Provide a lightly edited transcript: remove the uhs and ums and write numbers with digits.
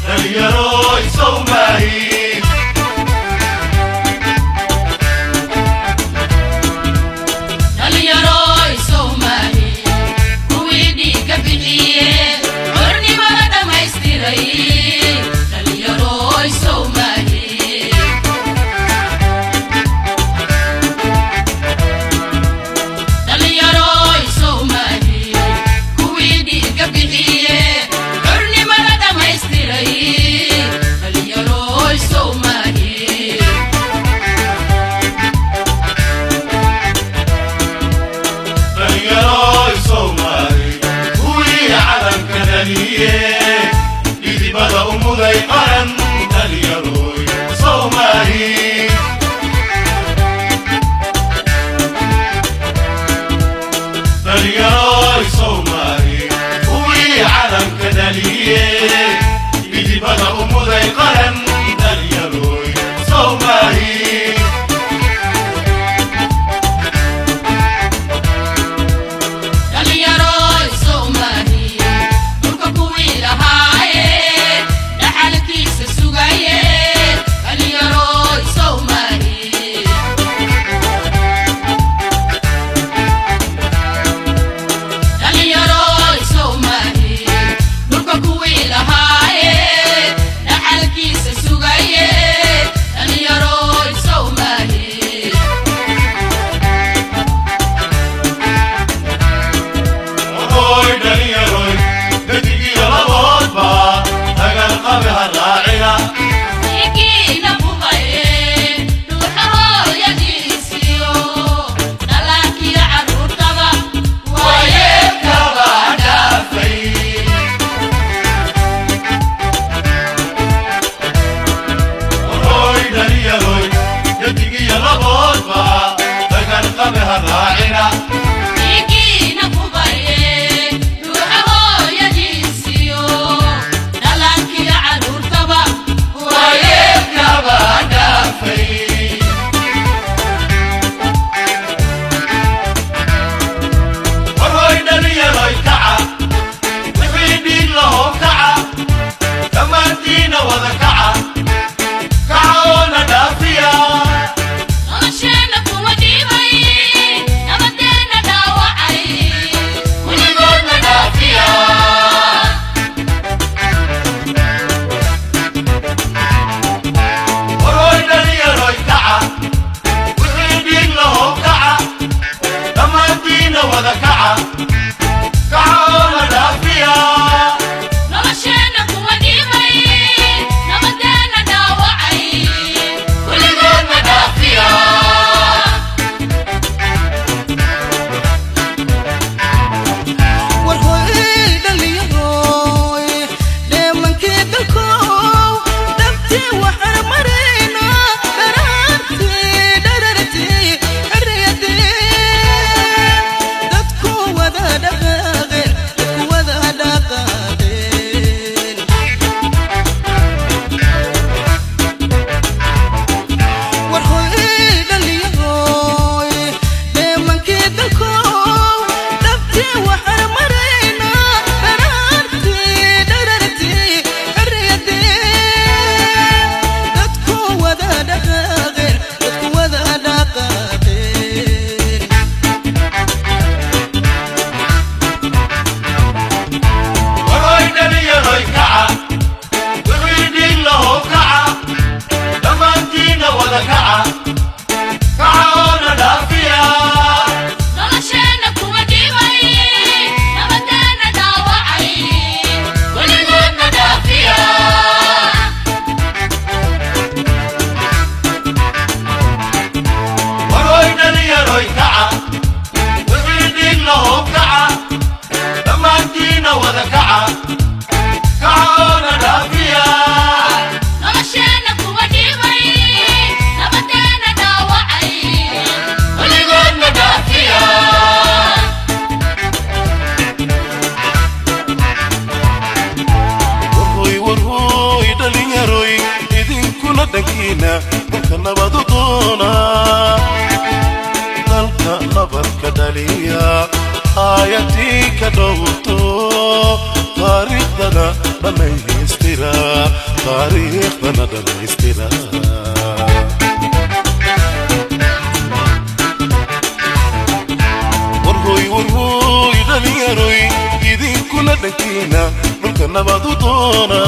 دليروي سوماهي دليروي سوماهي كويدي كبديه قرني بلد ما يستري دليروي سوماهي دليروي سوماهي كويدي كبديه قرني بلد ما يستري دليروي سوماهي دليروي سوماهي وي علم كدليه إذ بدأ مذي قرن دليروي سوماهي دليروي سوماهي وي علم كدليه إذ بدأ مذي قرن دليروي سوماهي دليروي سوماهي دولك كوي لهايه دحالكيس سوغايه دليروي سوماهي دليروي سوماهي دولك كوي لهايه دحالكيس سوغايه دليروي سوماهي روي دليروي بدقي لبوت با تقلق بها الراعية يكينا بغيه روحه يديسيو دلاك يا عرور طبا ويبكى بعد في روي دليروي بدقي لبوت با تقلق بها الراعية يكينا بغيه روحه يديسيو دلاك يا عرور طبا ويبكى بعد في روي دليروي كعا وحيدين له كعا كمانتين وذكعا كعونا دافيا nolosheena kuma dhiibay nabadeena dhaawacay weligoodna dhaafiya warooy dhaliyaroy kaca wixii dhiig lahow kaca dhammaantiina wada kaca kacaoona dhaafiya nolosheena kuma dhiibay nabadeena dhaawacay weligoodna dhaafiya warhooy dhaliyaroy dheemankii dalkow dhabtii waxaan maraynaa dharartii xorriyadii dadku wada dhaqaaqeen warhooy dhaliyaroy dheemankii dalkow dhabtii waxaan maraynaa dharartii xorriyadii dadku wada dhaqaaqeen warooy dhaliyaroy kaca wixii dhiig lahow kaca dhammaantiina wada kaca kacaoona dhaafiya nolosheena kuma dhiibay nabadeena dhaawacay weligoodna dhaafiya warooy dhaliyaroy kaca wixii dhiig lahow kaca dhammaantiina wada kaca kacaoona dhaafiya nolosheena kuma dhiibay nabadeena dhaawacay weligoodna dhaafiya warhooy dhalinyaroy idinkuna dhankiina dalka nabadu doona dalka nabarka dhaliya aayatii ka dhowrto taariikh taariikhdana dhammaystira taariikhdana dhammaystira warhooy dhalinyaroy idinkuna dhankiina dhulka nabad u doona